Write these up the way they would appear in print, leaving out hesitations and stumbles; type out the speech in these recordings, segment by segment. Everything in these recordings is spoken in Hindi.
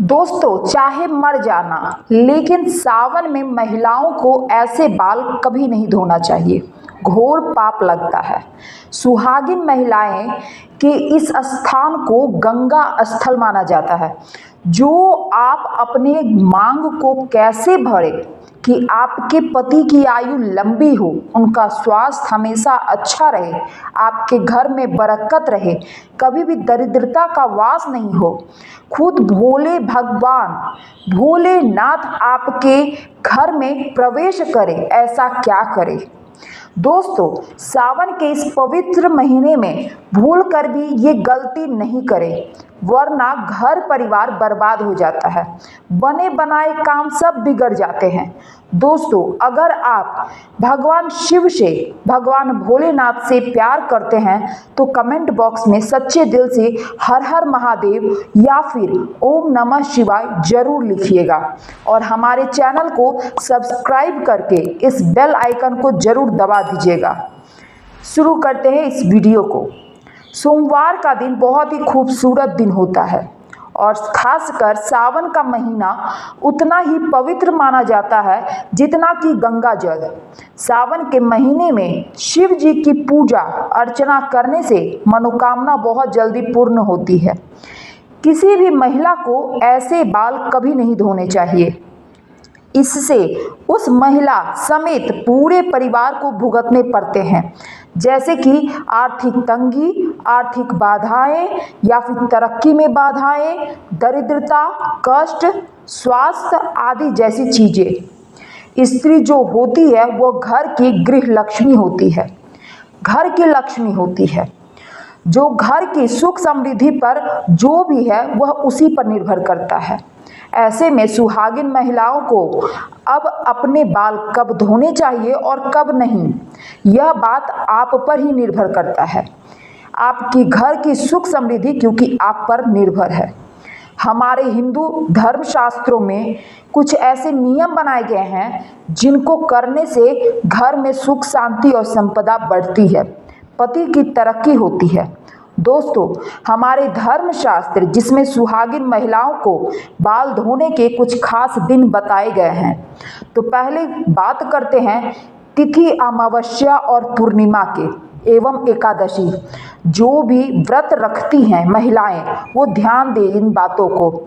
दोस्तों, चाहे मर जाना, लेकिन सावन में महिलाओं को ऐसे बाल कभी नहीं धोना चाहिए। घोर पाप लगता है। सुहागिन महिलाएं के इस स्थान को गंगा स्थल माना जाता है। जो आप अपने मांग को कैसे भरे कि आपके पति की आयु लंबी हो, उनका स्वास्थ्य हमेशा अच्छा रहे, आपके घर में बरकत रहे, कभी भी दरिद्रता का वास नहीं हो। खुद भोले भगवान भोलेनाथ आपके घर में प्रवेश करे, ऐसा क्या करे। दोस्तों, सावन के इस पवित्र महीने में भूल कर भी ये गलती नहीं करें, वरना घर परिवार बर्बाद हो जाता है, बने बनाए काम सब बिगड़ जाते हैं। दोस्तों, अगर आप भगवान शिव से, भगवान भोलेनाथ से प्यार करते हैं तो कमेंट बॉक्स में सच्चे दिल से हर हर महादेव या फिर ओम नमः शिवाय जरूर लिखिएगा और हमारे चैनल को सब्सक्राइब करके इस बेल आइकन को जरूर दबा दीजिएगा। शुरू करते हैं इस वीडियो को। सोमवार का दिन बहुत ही खूबसूरत दिन होता है और खासकर सावन का महीना उतना ही पवित्र माना जाता है जितना कि गंगा जल। सावन के महीने में शिव जी की पूजा अर्चना करने से मनोकामना बहुत जल्दी पूर्ण होती है। किसी भी महिला को ऐसे बाल कभी नहीं धोने चाहिए। इससे उस महिला समेत पूरे परिवार को भुगतने पड़ते हैं, जैसे कि आर्थिक तंगी, आर्थिक बाधाएं या फिर तरक्की में बाधाएं, दरिद्रता, कष्ट, स्वास्थ्य आदि जैसी चीजें। स्त्री जो होती है वो घर की गृह लक्ष्मी होती है, घर की लक्ष्मी होती है, जो घर की सुख समृद्धि पर जो भी है वह उसी पर निर्भर करता है। ऐसे में सुहागिन महिलाओं को अब अपने बाल कब धोने चाहिए और कब नहीं, यह बात आप पर ही निर्भर करता है। आपकी घर की सुख समृद्धि क्योंकि आप पर निर्भर है। हमारे हिंदू धर्मशास्त्रों में कुछ ऐसे नियम बनाए गए हैं जिनको करने से घर में सुख शांति और संपदा बढ़ती है, पति की तरक्की होती है। दोस्तों, हमारे धर्मशास्त्र जिसमें सुहागिन महिलाओं को बाल धोने के कुछ खास दिन बताए गए हैं, तो पहले बात करते हैं तिथि, अमावस्या और पूर्णिमा के एवं एकादशी। जो भी व्रत रखती हैं महिलाएं वो ध्यान दें इन बातों को।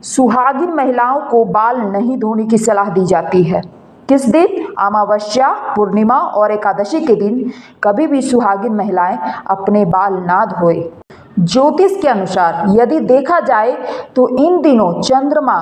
सुहागिन महिलाओं को बाल नहीं धोने की सलाह दी जाती है। किस दिन? अमावस्या, पूर्णिमा और एकादशी के दिन कभी भी सुहागिन महिलाएं अपने बाल ना धोए। ज्योतिष के अनुसार यदि देखा जाए तो इन दिनों चंद्रमा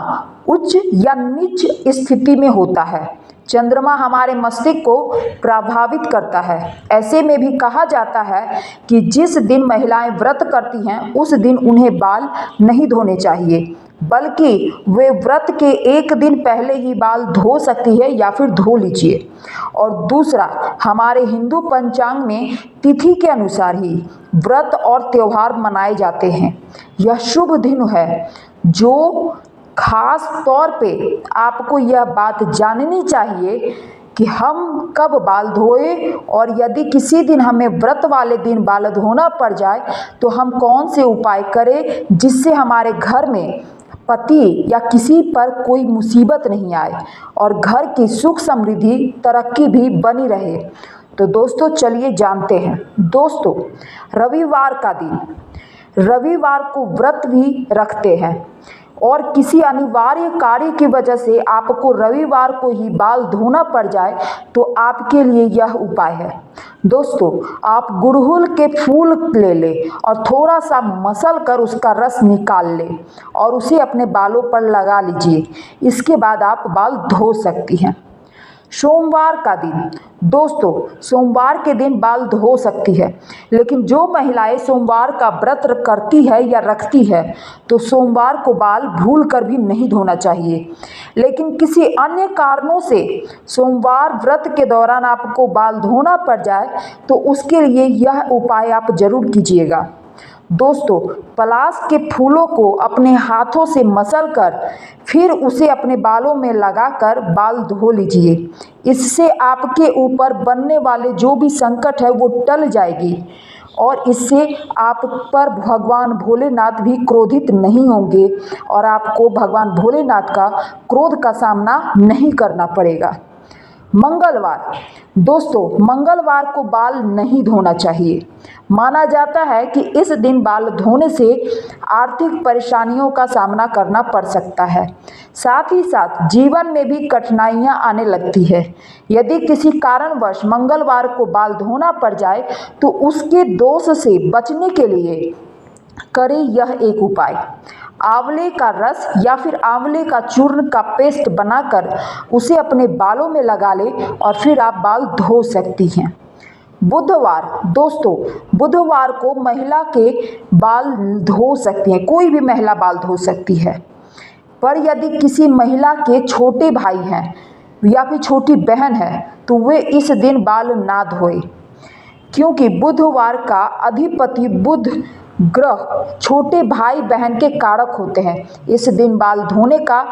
उच्च या नीच स्थिति में होता है। चंद्रमा हमारे मस्तिष्क को प्रभावित करता है। ऐसे में भी कहा जाता है कि जिस दिन महिलाएं व्रत करती हैं उस दिन उन्हें बाल नहीं धोने चाहिए, बल्कि वे व्रत के एक दिन पहले ही बाल धो सकती है या फिर धो लीजिए। और दूसरा, हमारे हिंदू पंचांग में तिथि के अनुसार ही व्रत और त्योहार मनाए जाते हैं। यह शुभ दिन है जो खास तौर पे आपको यह बात जाननी चाहिए कि हम कब बाल धोए और यदि किसी दिन हमें व्रत वाले दिन बाल धोना पड़ जाए तो हम कौन से उपाय करें जिससे हमारे घर में पति या किसी पर कोई मुसीबत नहीं आए और घर की सुख समृद्धि तरक्की भी बनी रहे। तो दोस्तों, चलिए जानते हैं। दोस्तों, रविवार का दिन, रविवार को व्रत भी रखते हैं और किसी अनिवार्य कार्य की वजह से आपको रविवार को ही बाल धोना पड़ जाए तो आपके लिए यह उपाय है। दोस्तों, आप गुड़हल के फूल ले लें और थोड़ा सा मसल कर उसका रस निकाल लें और उसे अपने बालों पर लगा लीजिए। इसके बाद आप बाल धो सकती हैं। सोमवार का दिन, दोस्तों, सोमवार के दिन बाल धो सकती है, लेकिन जो महिलाएं सोमवार का व्रत करती है या रखती है तो सोमवार को बाल भूल कर भी नहीं धोना चाहिए। लेकिन किसी अन्य कारणों से सोमवार व्रत के दौरान आपको बाल धोना पड़ जाए तो उसके लिए यह उपाय आप जरूर कीजिएगा। दोस्तों, पलाश के फूलों को अपने हाथों से मसल कर फिर उसे अपने बालों में लगाकर बाल धो लीजिए। इससे आपके ऊपर बनने वाले जो भी संकट है वो टल जाएगी और इससे आप पर भगवान भोलेनाथ भी क्रोधित नहीं होंगे और आपको भगवान भोलेनाथ का क्रोध का सामना नहीं करना पड़ेगा। मंगलवार, दोस्तों मंगलवार को बाल नहीं धोना चाहिए। माना जाता है कि इस दिन बाल धोने से आर्थिक परेशानियों का सामना करना पड़ सकता है, साथ ही साथ जीवन में भी कठिनाइयां आने लगती है। यदि किसी कारणवश मंगलवार को बाल धोना पड़ जाए तो उसके दोष से बचने के लिए करें यह एक उपाय। आंवले का रस या फिर आंवले का चूर्ण का पेस्ट बनाकर उसे अपने बालों में लगा लें और फिर आप बाल धो सकती हैं। बुधवार, दोस्तों बुधवार को महिला के बाल धो सकती हैं, कोई भी महिला बाल धो सकती है। पर यदि किसी महिला के छोटे भाई हैं या फिर छोटी बहन है तो वे इस दिन बाल ना धोए, क्योंकि बुधवार का अधिपति बुध ग्रह छोटे भाई बहन के कारक होते हैं। इस दिन बाल धोने का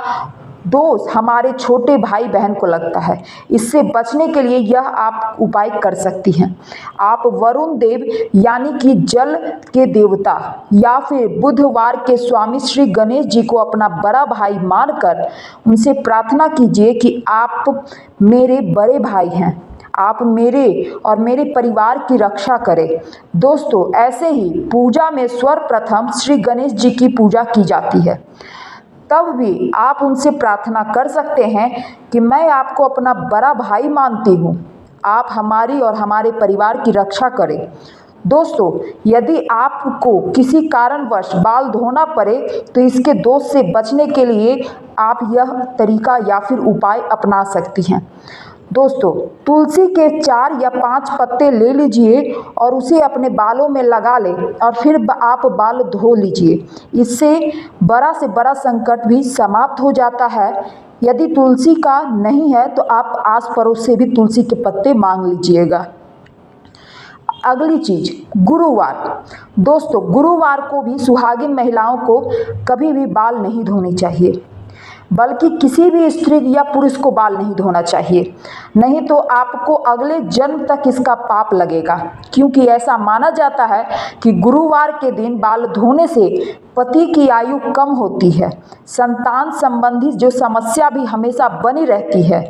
दोष हमारे छोटे भाई बहन को लगता है। इससे बचने के लिए यह आप उपाय कर सकती हैं। आप वरुण देव यानी कि जल के देवता या फिर बुधवार के स्वामी श्री गणेश जी को अपना बड़ा भाई मानकर उनसे प्रार्थना कीजिए कि आप मेरे बड़े भाई हैं, आप मेरे और मेरे परिवार की रक्षा करें। दोस्तों ऐसे ही पूजा में सर्वप्रथम श्री गणेश जी की पूजा की जाती है, तब भी आप उनसे प्रार्थना कर सकते हैं कि मैं आपको अपना बड़ा भाई मानती हूँ, आप हमारी और हमारे परिवार की रक्षा करें। दोस्तों यदि आपको किसी कारणवश बाल धोना पड़े तो इसके दोष से बचने के लिए आप यह तरीका या फिर उपाय अपना सकती हैं। दोस्तों तुलसी के 4 या 5 पत्ते ले लीजिए और उसे अपने बालों में लगा लें और फिर आप बाल धो लीजिए। इससे बड़ा से बड़ा संकट भी समाप्त हो जाता है। यदि तुलसी का नहीं है तो आप आस पड़ोस से भी तुलसी के पत्ते मांग लीजिएगा। अगली चीज गुरुवार, दोस्तों गुरुवार को भी सुहागिन महिलाओं को कभी भी बाल नहीं धोने चाहिए, बल्कि किसी भी स्त्री या पुरुष को बाल नहीं धोना चाहिए, नहीं तो आपको अगले जन्म तक इसका पाप लगेगा। क्योंकि ऐसा माना जाता है कि गुरुवार के दिन बाल धोने से पति की आयु कम होती है, संतान संबंधी जो समस्या भी हमेशा बनी रहती है।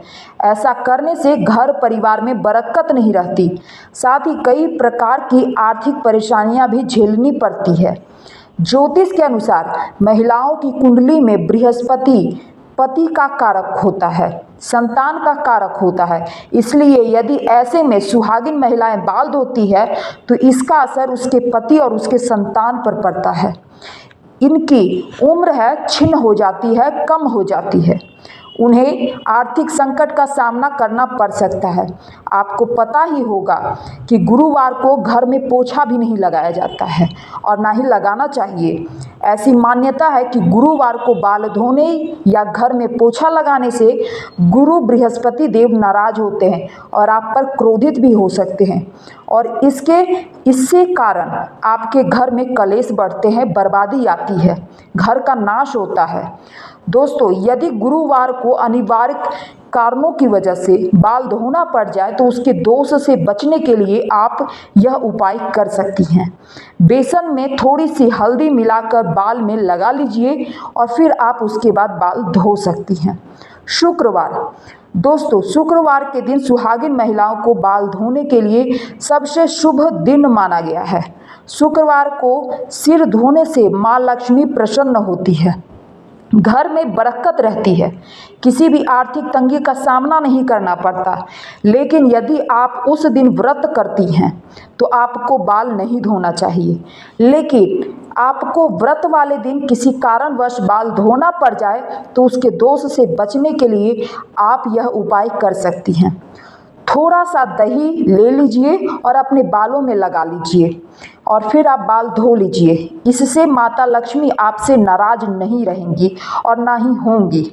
ऐसा करने से घर परिवार में बरकत नहीं रहती, साथ ही कई प्रकार की आर्थिक परेशानियां भी झेलनी पड़ती है। ज्योतिष के अनुसार महिलाओं की कुंडली में बृहस्पति पति का कारक होता है, संतान का कारक होता है। इसलिए यदि ऐसे में सुहागिन महिलाएं बाल धोती है तो इसका असर उसके पति और उसके संतान पर पड़ता है। इनकी उम्र है छिन्न हो जाती है, कम हो जाती है, उन्हें आर्थिक संकट का सामना करना पड़ सकता है। आपको पता ही होगा कि गुरुवार को घर में पोछा भी नहीं लगाया जाता है और ना ही लगाना चाहिए। ऐसी मान्यता है कि गुरुवार को बाल धोने या घर में पोछा लगाने से गुरु बृहस्पति देव नाराज होते हैं और आप पर क्रोधित भी हो सकते हैं और इससे कारण आपके घर में कलेश बढ़ते हैं, बर्बादी आती है, घर का नाश होता है। दोस्तों यदि गुरुवार को अनिवार्य कारणों की वजह से बाल धोना पड़ जाए तो उसके दोष से बचने के लिए आप यह उपाय कर सकती हैं। बेसन में थोड़ी सी हल्दी मिलाकर बाल में लगा लीजिए और फिर आप उसके बाद बाल धो सकती हैं। शुक्रवार, दोस्तों शुक्रवार के दिन सुहागिन महिलाओं को बाल धोने के लिए सबसे शुभ दिन माना गया है। शुक्रवार को सिर धोने से माँ लक्ष्मी प्रसन्न होती है, घर में बरकत रहती है, किसी भी आर्थिक तंगी का सामना नहीं करना पड़ता। लेकिन यदि आप उस दिन व्रत करती हैं तो आपको बाल नहीं धोना चाहिए। लेकिन आपको व्रत वाले दिन किसी कारणवश बाल धोना पड़ जाए तो उसके दोष से बचने के लिए आप यह उपाय कर सकती हैं। थोड़ा सा दही ले लीजिए और अपने बालों में लगा लीजिए और फिर आप बाल धो लीजिए। इससे माता लक्ष्मी आपसे नाराज नहीं रहेंगी और ना ही होंगी।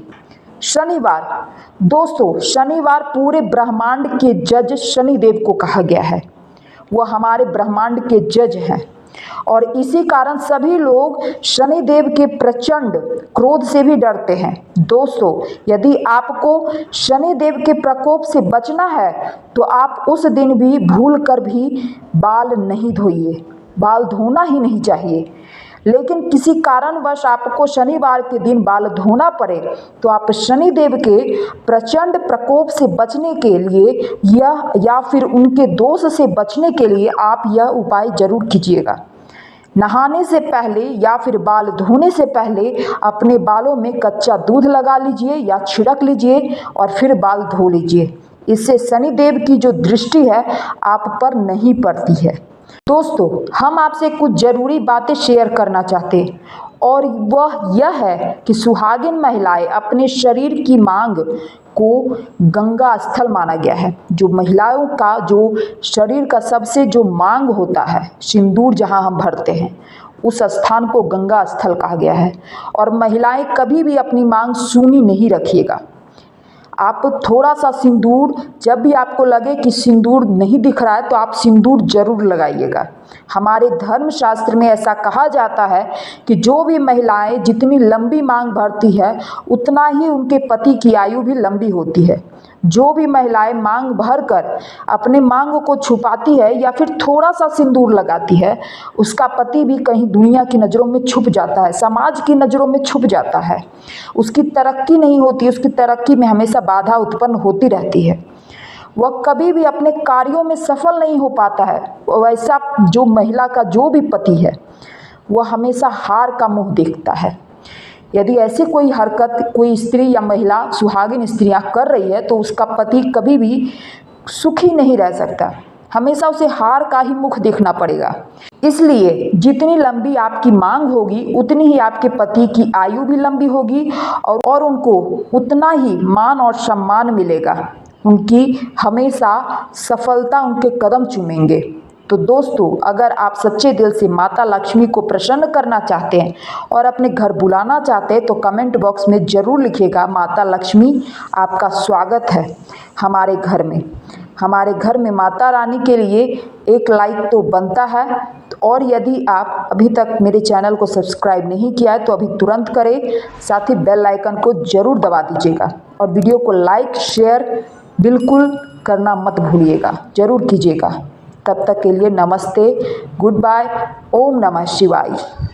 शनिवार, दोस्तों शनिवार पूरे ब्रह्मांड के जज शनिदेव को कहा गया है, वह हमारे ब्रह्मांड के जज हैं। और इसी कारण सभी लोग शनिदेव के प्रचंड क्रोध से भी डरते हैं। दोस्तों, यदि आपको शनिदेव के प्रकोप से बचना है तो आप उस दिन भी भूल कर भी बाल नहीं धोइए। बाल धोना ही नहीं चाहिए। लेकिन किसी कारणवश आपको शनिवार के दिन बाल धोना पड़े तो आप शनिदेव के प्रचंड प्रकोप से बचने के लिए या फिर उनके दोष से बचने के लिए आप यह उपाय जरूर कीजिएगा। नहाने से पहले या फिर बाल धोने से पहले अपने बालों में कच्चा दूध लगा लीजिए या छिड़क लीजिए और फिर बाल धो लीजिए। इससे शनिदेव की जो दृष्टि है आप पर नहीं पड़ती है। दोस्तों, हम आपसे कुछ ज़रूरी बातें शेयर करना चाहते हैं और वह यह है कि सुहागिन महिलाएं अपने शरीर की मांग को गंगा स्थल माना गया है। जो महिलाओं का जो शरीर का सबसे जो मांग होता है, सिंदूर जहां हम भरते हैं, उस स्थान को गंगा स्थल कहा गया है। और महिलाएं कभी भी अपनी मांग सूनी नहीं रखिएगा। आप थोड़ा सा सिंदूर, जब भी आपको लगे कि सिंदूर नहीं दिख रहा है तो आप सिंदूर जरूर लगाइएगा। हमारे धर्मशास्त्र में ऐसा कहा जाता है कि जो भी महिलाएं जितनी लंबी मांग भरती है उतना ही उनके पति की आयु भी लंबी होती है। जो भी महिलाएं मांग भरकर अपने मांग को छुपाती है या फिर थोड़ा सा सिंदूर लगाती है, उसका पति भी कहीं दुनिया की नज़रों में छुप जाता है, समाज की नज़रों में छुप जाता है। उसकी तरक्की नहीं होती, उसकी तरक्की में हमेशा बाधा उत्पन्न होती रहती है। वह कभी भी अपने कार्यों में सफल नहीं हो पाता है। वैसा जो महिला का जो भी पति है वह हमेशा हार का मुंह देखता है। यदि ऐसी कोई हरकत कोई स्त्री या महिला, सुहागिन स्त्रियां कर रही है तो उसका पति कभी भी सुखी नहीं रह सकता। हमेशा उसे हार का ही मुख देखना पड़ेगा। इसलिए जितनी लंबी आपकी मांग होगी उतनी ही आपके पति की आयु भी लंबी होगी और उनको उतना ही मान और सम्मान मिलेगा। उनकी हमेशा सफलता उनके कदम चूमेंगे। तो दोस्तों, अगर आप सच्चे दिल से माता लक्ष्मी को प्रसन्न करना चाहते हैं और अपने घर बुलाना चाहते हैं तो कमेंट बॉक्स में ज़रूर लिखिएगा, माता लक्ष्मी आपका स्वागत है हमारे घर में। हमारे घर में माता रानी के लिए एक लाइक तो बनता है। और यदि आप अभी तक मेरे चैनल को सब्सक्राइब नहीं किया है तो अभी तुरंत करें, साथ ही बेल आइकन को ज़रूर दबा दीजिएगा और वीडियो को लाइक शेयर बिल्कुल करना मत भूलिएगा, ज़रूर कीजिएगा। तब तक के लिए नमस्ते, गुड बाय, ओम नमः शिवाय।